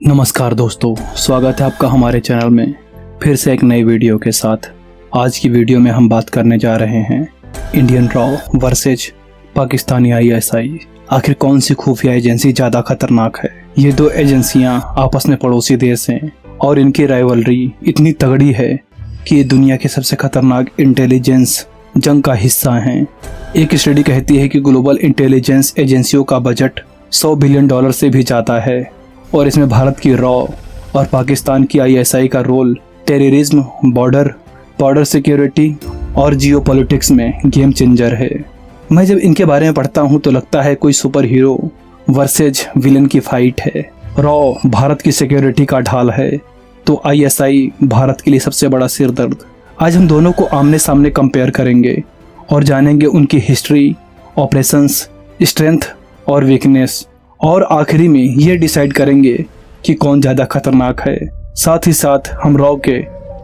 नमस्कार दोस्तों, स्वागत है आपका हमारे चैनल में फिर से एक नई वीडियो के साथ। आज की वीडियो में हम बात करने जा रहे हैं Indian raw versus Pakistani ISI. आखिर कौन सी खुफिया एजेंसी ज़्यादा खतरनाक है? ये दो एजेंसियां आपस में पड़ोसी देश हैं और इनकी राइवलरी इतनी तगड़ी है कि ये दुनिया के सबसे खतरनाक इंटेलिजेंस जंग का हिस्सा हैं। एक स्टडी कहती है कि ग्लोबल इंटेलिजेंस एजेंसियों का बजट $100 बिलियन से भी ज़्यादा है और इसमें भारत की रॉ और पाकिस्तान की आईएसआई का रोल टेररिज्म, बॉर्डर सिक्योरिटी और जियोपॉलिटिक्स में गेम चेंजर है। मैं जब इनके बारे में पढ़ता हूँ तो लगता है कोई सुपर हीरो वर्सेज विलन की फाइट है। रॉ भारत की सिक्योरिटी का ढाल है तो आईएसआई भारत के लिए सबसे बड़ा सिरदर्द। आज हम दोनों को आमने सामने कंपेयर करेंगे और जानेंगे उनकी हिस्ट्री, ऑपरेशंस, स्ट्रेंथ और वीकनेस, और आखिरी में ये डिसाइड करेंगे कि कौन ज़्यादा खतरनाक है। साथ ही साथ हम रॉ के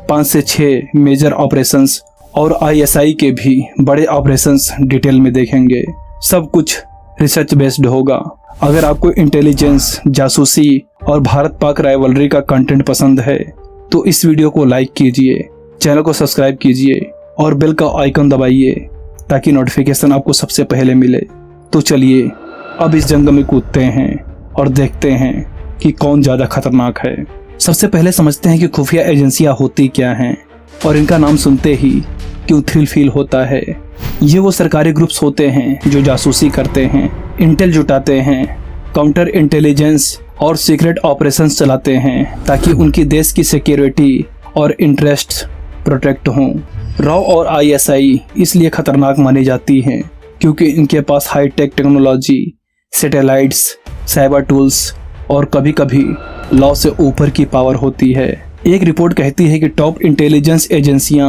5 से 6 मेजर ऑपरेशंस और आईएसआई के भी बड़े ऑपरेशंस डिटेल में देखेंगे। सब कुछ रिसर्च बेस्ड होगा। अगर आपको इंटेलिजेंस, जासूसी और भारत पाक राइवलरी का कंटेंट पसंद है तो इस वीडियो को लाइक कीजिए, चैनल को सब्सक्राइब कीजिए और बेल का आइकन दबाइए ताकि नोटिफिकेशन आपको सबसे पहले मिले। तो चलिए अब इस जंग में कूदते हैं और देखते हैं कि कौन ज़्यादा खतरनाक है। सबसे पहले समझते हैं कि खुफिया एजेंसियां होती क्या हैं और इनका नाम सुनते ही क्यों थ्रिल फील होता है। ये वो सरकारी ग्रुप्स होते हैं जो जासूसी करते हैं, इंटेल जुटाते हैं, काउंटर इंटेलिजेंस और सीक्रेट ऑपरेशंस चलाते हैं ताकि उनकी देश की सिक्योरिटी और इंटरेस्ट प्रोटेक्ट हों। रॉ और आईएसआई इसलिए खतरनाक मानी जाती हैं क्योंकि इनके पास high tech technology, satellites, cyber tools और कभी कभी लॉ से ऊपर की पावर होती है। एक रिपोर्ट कहती है कि टॉप इंटेलिजेंस एजेंसियां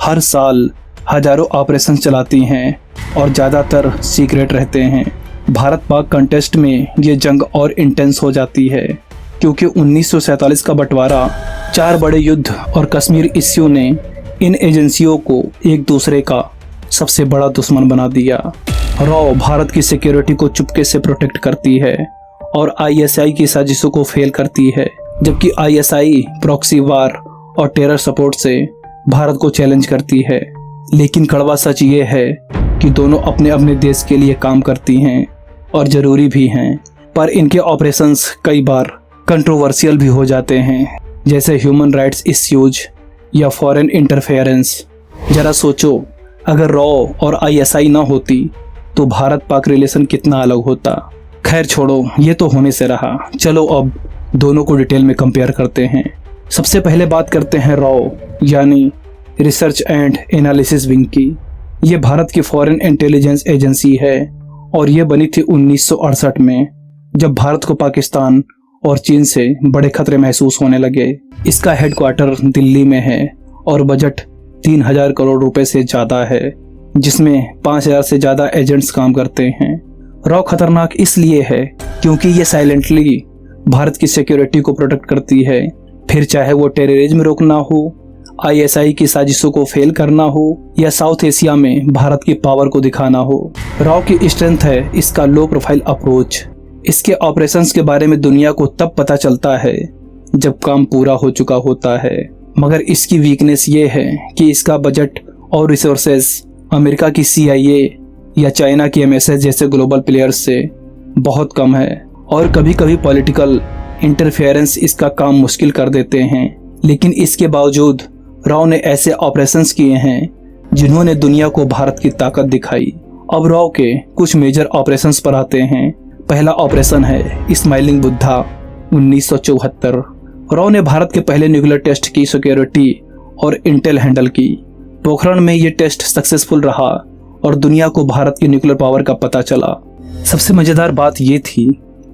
हर साल हजारों ऑपरेशन चलाती हैं और ज़्यादातर सीक्रेट रहते हैं। भारत पाक कंटेस्ट में ये जंग और इंटेंस हो जाती है क्योंकि 1947 का बंटवारा, 4 बड़े युद्ध और कश्मीर इश्यू ने इन एजेंसियों को एक दूसरे का सबसे बड़ा दुश्मन बना दिया। रॉ भारत की सिक्योरिटी को चुपके से प्रोटेक्ट करती है और आईएसआई की साजिशों को फेल करती है, जबकि आईएसआई प्रॉक्सी वार और टेरर सपोर्ट से भारत को चैलेंज करती है। लेकिन कड़वा सच ये है कि दोनों अपने अपने देश के लिए काम करती हैं और ज़रूरी भी हैं, पर इनके ऑपरेशंस कई बार कंट्रोवर्शियल भी हो जाते हैं, जैसे ह्यूमन राइट्स इश्यूज या फॉरेन इंटरफेरेंस। ज़रा सोचो, अगर रॉ और आईएसआई ना होती तो भारत पाक रिलेशन कितना अलग होता। खैर छोड़ो, ये तो होने से रहा। चलो अब दोनों को डिटेल में कंपेयर करते हैं। सबसे पहले बात करते हैं रॉ यानी रिसर्च एंड एनालिसिस विंग की। ये भारत की फॉरेन इंटेलिजेंस एजेंसी है और ये बनी थी 1968 में, जब भारत को पाकिस्तान और चीन से बड़े खतरे महसूस होने लगे। इसका हेडक्वार्टर दिल्ली में है और बजट 3000 करोड़ रुपए से ज़्यादा है, जिसमें 5000 से ज़्यादा एजेंट्स काम करते हैं। रॉ खतरनाक इसलिए है क्योंकि ये साइलेंटली भारत की सिक्योरिटी को प्रोटेक्ट करती है, फिर चाहे वो टेररिज्म रोकना हो, आईएसआई की साजिशों को फेल करना हो या साउथ एशिया में भारत की पावर को दिखाना हो। रॉ की स्ट्रेंथ है इसका लो प्रोफाइल अप्रोच। इसके ऑपरेशंस के बारे में दुनिया को तब पता चलता है जब काम पूरा हो चुका होता है, मगर इसकी वीकनेस ये है कि इसका बजट और रिसोर्सेज अमेरिका की CIA या चाइना की MSS जैसे ग्लोबल प्लेयर्स से बहुत कम है और कभी कभी पॉलिटिकल इंटरफेरेंस इसका काम मुश्किल कर देते हैं। लेकिन इसके बावजूद रॉ ने ऐसे ऑपरेशंस किए हैं जिन्होंने दुनिया को भारत की ताकत दिखाई। अब रॉ के कुछ मेजर ऑपरेशंस पर आते हैं। पहला ऑपरेशन है स्माइलिंग बुद्धा 1974। रॉ ने भारत के पहले न्यूक्लियर टेस्ट की सिक्योरिटी और इंटेल हैंडल की। पोखरण में ये टेस्ट सक्सेसफुल रहा और दुनिया को भारत की न्यूक्लियर पावर का पता चला। सबसे मजेदार बात ये थी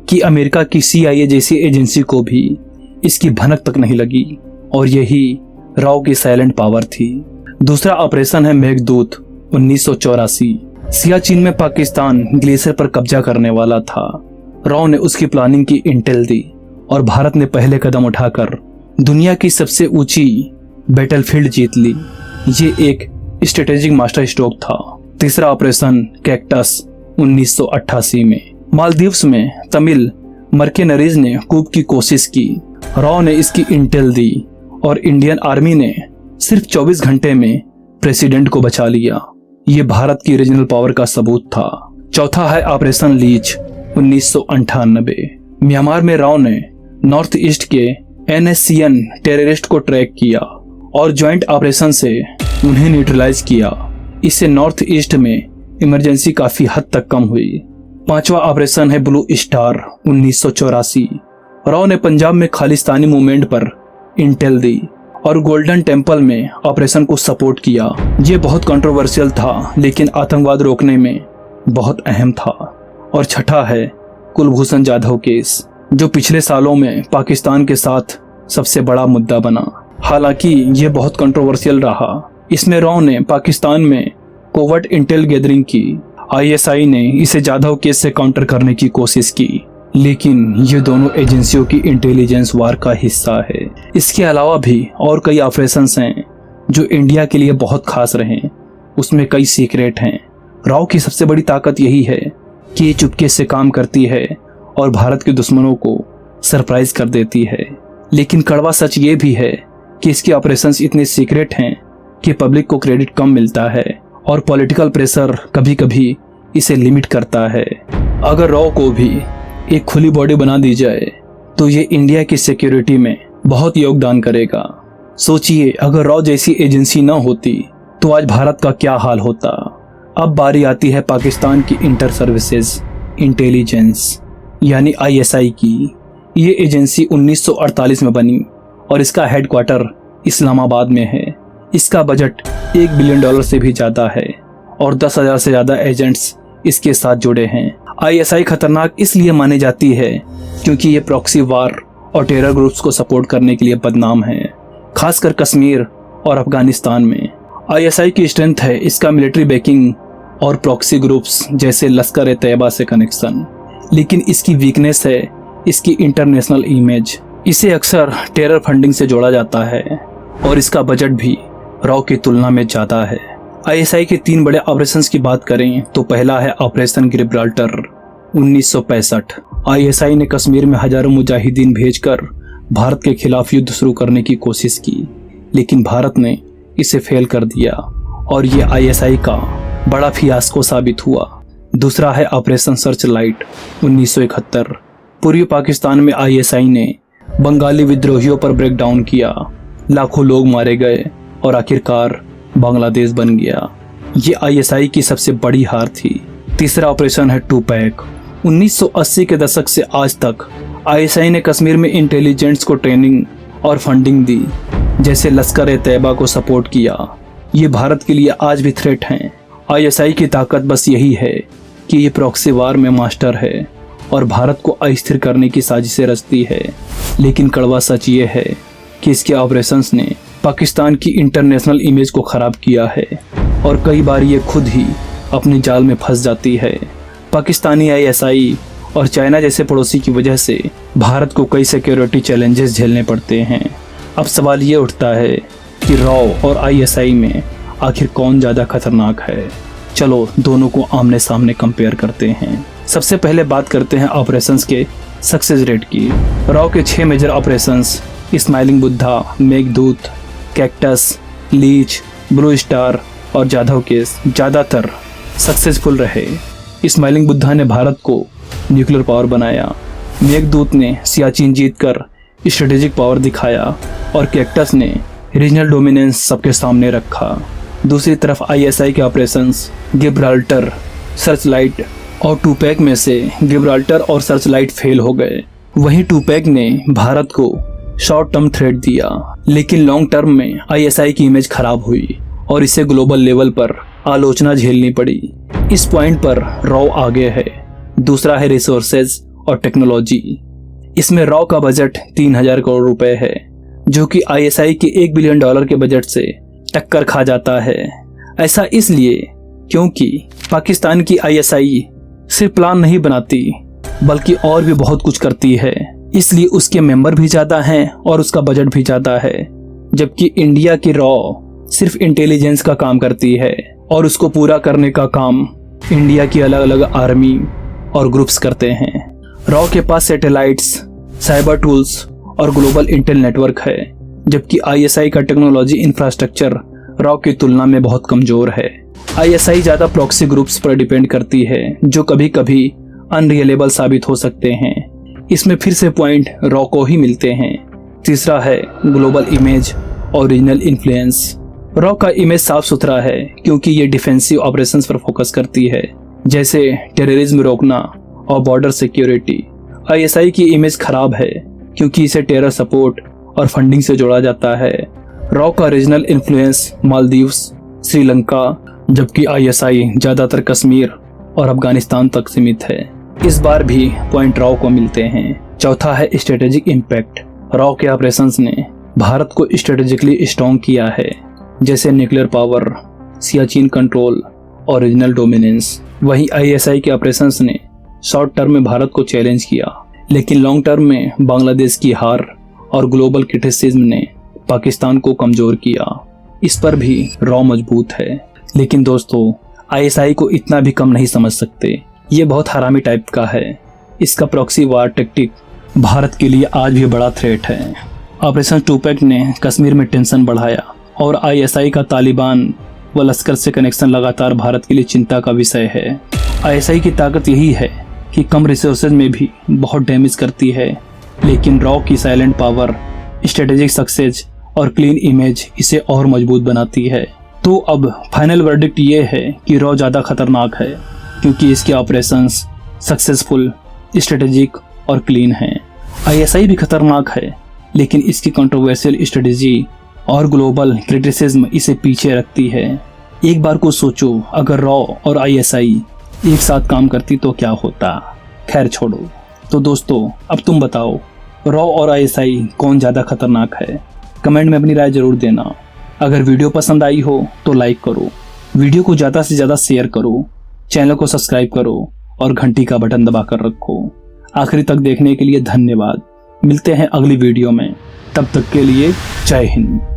कि अमेरिका की CIA जैसी एजेंसी को भी इसकी भनक तक नहीं लगी और यही रॉ की साइलेंट पावर थी। दूसरा ऑपरेशन है मेघदूत 1984। सियाचिन में पाकिस्तान ग्लेशियर पर कब्जा करने वाला था। रॉ ने उसकी प्लानिंग की इंटेल दी और भारत ने पहले कदम उठाकर दुनिया की सबसे ऊंची बैटलफील्ड जीत ली। ये एक स्ट्रेटेजिक मास्टर स्ट्रोक था। तीसरा ऑपरेशन कैक्टस 1988 में मालदीव्स में तमिल मर्केनरीज ने कूप की कोशिश की, रॉ ने इसकी इंटेल दी और इंडियन आर्मी ने सिर्फ 24 घंटे में प्रेसिडेंट को बचा लिया। ये भारत की रीजनल पावर का सबूत था। चौथा है ऑपरेशन लीच 1998। म्यांमार में रॉ ने नॉर्थ ईस्ट के NSCN टेररिस्ट को ट्रैक किया और ज्वाइंट ऑपरेशन से उन्हें न्यूट्रलाइज किया। इससे नॉर्थ ईस्ट में इमरजेंसी काफी हद तक कम हुई। पांचवा ऑपरेशन है ब्लू स्टार 1984। रॉ ने पंजाब में खालिस्तानी मूवमेंट पर इंटेल दी और गोल्डन टेम्पल में ऑपरेशन को सपोर्ट किया। ये बहुत कंट्रोवर्शियल था लेकिन आतंकवाद रोकने में बहुत अहम था। और छठा है कुलभूषण जाधव केस, जो पिछले सालों में पाकिस्तान के साथ सबसे बड़ा मुद्दा बना। हालांकि ये बहुत कंट्रोवर्शियल रहा। इसमें रॉ ने पाकिस्तान में कोवर्ट इंटेल गैदरिंग की। ISI ने इसे जाधव केस से काउंटर करने की कोशिश की, लेकिन ये दोनों एजेंसियों की इंटेलिजेंस वार का हिस्सा है। इसके अलावा भी और कई ऑपरेशंस हैं जो इंडिया के लिए बहुत खास रहे। उसमें कई सीक्रेट हैं। रॉ की सबसे बड़ी ताकत यही है कि ये चुपके से काम करती है और भारत के दुश्मनों को सरप्राइज कर देती है। लेकिन कड़वा सच ये भी है कि इसके ऑपरेशंस इतने सीक्रेट हैं कि पब्लिक को क्रेडिट कम मिलता है और पॉलिटिकल प्रेशर कभी कभी इसे लिमिट करता है। अगर रॉ को भी एक खुली बॉडी बना दी जाए तो ये इंडिया की सिक्योरिटी में बहुत योगदान करेगा। सोचिए, अगर रॉ जैसी एजेंसी न होती तो आज भारत का क्या हाल होता। अब बारी आती है पाकिस्तान की इंटर सर्विसेज इंटेलिजेंस यानी ISI की। ये एजेंसी 1948 में बनी और इसका हेडक्वार्टर इस्लामाबाद में है। इसका बजट $1 बिलियन से भी ज्यादा है और 10,000 से ज्यादा एजेंट्स इसके साथ जुड़े हैं। ISI खतरनाक इसलिए मानी जाती है क्योंकि ये प्रॉक्सी वार और टेरर ग्रुप्स को सपोर्ट करने के लिए बदनाम है, खासकर कश्मीर और अफगानिस्तान में। ISI की स्ट्रेंथ है इसका मिलिट्री बैकिंग और प्रॉक्सी ग्रुप्स जैसे लश्कर ए तैयबा से कनेक्शन। लेकिन इसकी वीकनेस है इसकी इंटरनेशनल इमेज। इसे अक्सर टेरर फंडिंग से जोड़ा जाता है और इसका बजट भी रॉ की तुलना में ज्यादा है। ISI के 3 बड़े ऑपरेशंस की बात करें तो पहला है ऑपरेशन गिब्राल्टर 1965। ISI ने कश्मीर में हजारों मुजाहिदीन भेजकर भारत के खिलाफ युद्ध शुरू करने की कोशिश की, लेकिन भारत ने इसे फेल कर दिया और ये ISI का बड़ा फियास्को साबित हुआ। दूसरा है ऑपरेशन सर्च लाइट 1971। पूर्वी पाकिस्तान में ISI ने बंगाली विद्रोहियों पर ब्रेकडाउन किया, लाखों लोग मारे गए और आखिरकार बांग्लादेश बन गया। ये ISI की सबसे बड़ी हार थी। तीसरा ऑपरेशन है टूपैक। 1980 के दशक से आज तक ISI ने कश्मीर में इंटेलिजेंस को ट्रेनिंग और फंडिंग दी, जैसे लश्कर ए तैयबा को सपोर्ट किया। ये भारत के लिए आज भी थ्रेट हैं। ISI की ताकत बस यही है कि ये प्रॉक्सी वार में मास्टर है और भारत को अस्थिर करने की साजिशें रचती है। लेकिन कड़वा सच ये है कि इसके ऑपरेशंस ने पाकिस्तान की इंटरनेशनल इमेज को खराब किया है और कई बार ये खुद ही अपने जाल में फंस जाती है। पाकिस्तानी ISI और चाइना जैसे पड़ोसी की वजह से भारत को कई सिक्योरिटी चैलेंजेस झेलने पड़ते हैं। अब सवाल ये उठता है कि रॉ और ISI में आखिर कौन ज़्यादा खतरनाक है। चलो दोनों को आमने सामने कंपेयर करते हैं। सबसे पहले बात करते हैं ऑपरेशंस के सक्सेस रेट की। रॉ के 6 major operations smiling Buddha, Meghdoot, cactus, leech, blue star और जाधव केस ज़्यादातर सक्सेसफुल रहे। स्माइलिंग बुद्धा ने भारत को न्यूक्लियर पावर बनाया, मेघदूत ने सियाचिन जीतकर स्ट्रेटेजिक पावर दिखाया और कैक्टस ने रीजनल डोमिनेंस सबके सामने रखा। दूसरी तरफ ISI के ऑपरेशंस गिब्राल्टर, सर्चलाइट और टूपैक में से गिब्राल्टर और सर्चलाइट फेल हो गए। वहीं टूपैक ने भारत को शॉर्ट टर्म थ्रेट दिया, लेकिन लॉन्ग टर्म में ISI की इमेज खराब हुई और इसे ग्लोबल लेवल पर आलोचना झेलनी पड़ी। इस पॉइंट पर रॉ आगे है। दूसरा है रिसोर्सेज और टेक्नोलॉजी। इसमें रॉ का बजट 3,000 करोड़ रुपए है, जो कि ISI के $1 बिलियन के बजट से टक्कर खा जाता है। ऐसा इसलिए क्योंकि पाकिस्तान की ISI सिर्फ प्लान नहीं बनाती बल्कि और भी बहुत कुछ करती है, इसलिए उसके मेंबर भी ज़्यादा हैं और उसका बजट भी ज़्यादा है। जबकि इंडिया की रॉ सिर्फ इंटेलिजेंस का काम करती है और उसको पूरा करने का काम इंडिया की अलग अलग आर्मी और ग्रुप्स करते हैं। रॉ के पास सैटेलाइट्स, साइबर टूल्स और ग्लोबल इंटेल नेटवर्क है, जबकि आईएसआई का टेक्नोलॉजी इंफ्रास्ट्रक्चर रॉ की तुलना में बहुत कमजोर है। आईएसआई ज्यादा प्रॉक्सी ग्रुप्स पर डिपेंड करती है जो कभी कभी अनरिलायबल साबित हो सकते हैं। इसमें फिर से पॉइंट रॉ को ही मिलते हैं। तीसरा है ग्लोबल इमेज और रीजनल इन्फ्लुएंस। रॉ का इमेज साफ सुथरा है क्योंकि ये डिफेंसिव ऑपरेशंस पर फोकस करती है, जैसे टेररिज्म रोकना और बॉर्डर सिक्योरिटी। आईएसआई की इमेज खराब है क्योंकि इसे टेरर सपोर्ट और फंडिंग से जोड़ा जाता है। रॉ का रीजनल इन्फ्लुएंस मालदीव्स, श्रीलंका, जबकि आईएसआई ज्यादातर कश्मीर और अफगानिस्तान तक सीमित है। इस बार भी पॉइंट रॉ को मिलते हैं। चौथा है स्ट्रेटेजिक इम्पैक्ट। रॉ के ऑपरेशंस ने भारत को स्ट्रेटेजिकली स्ट्रॉन्ग किया है, जैसे न्यूक्लियर पावर, सियाचिन कंट्रोल और रीजनल डोमिनेंस। वहीं आईएसआई के ऑपरेशंस ने शॉर्ट टर्म में भारत को चैलेंज किया, लेकिन लॉन्ग टर्म में बांग्लादेश की हार और ग्लोबल क्रिटिसिज्म ने पाकिस्तान को कमजोर किया। इस पर भी रॉ मजबूत है। लेकिन दोस्तों, आईएसआई को इतना भी कम नहीं समझ सकते। ये बहुत हरामी टाइप का है। इसका प्रॉक्सी वार टैक्टिक भारत के लिए आज भी बड़ा थ्रेट है। ऑपरेशन टूपैक ने कश्मीर में टेंशन बढ़ाया और आईएसआई का तालिबान व लश्कर से कनेक्शन लगातार भारत के लिए चिंता का विषय है। आईएसआई की ताकत यही है कि कम रिसोर्सेज में भी बहुत डैमेज करती है, लेकिन रॉ की साइलेंट पावर, स्ट्रेटेजिक सक्सेस और क्लीन इमेज इसे और मजबूत बनाती है। तो अब फाइनल वर्डिक्ट ये है कि रॉ ज़्यादा खतरनाक है क्योंकि इसके ऑपरेशंस सक्सेसफुल, स्ट्रेटेजिक और क्लीन हैं। आईएसआई भी खतरनाक है, लेकिन इसकी कंट्रोवर्शियल स्ट्रेटेजी और ग्लोबल क्रिटिसिज्म इसे पीछे रखती है। एक बार को सोचो, अगर रॉ और आईएसआई एक साथ काम करती तो क्या होता। खैर छोड़ो। तो दोस्तों, अब तुम बताओ, रॉ और आईएसआई कौन ज़्यादा खतरनाक है? कमेंट में अपनी राय जरूर देना। अगर वीडियो पसंद आई हो तो लाइक करो, वीडियो को ज़्यादा से ज़्यादा शेयर करो, चैनल को सब्सक्राइब करो और घंटी का बटन दबा कर रखो। आखिरी तक देखने के लिए धन्यवाद। मिलते हैं अगली वीडियो में, तब तक के लिए जय हिंद।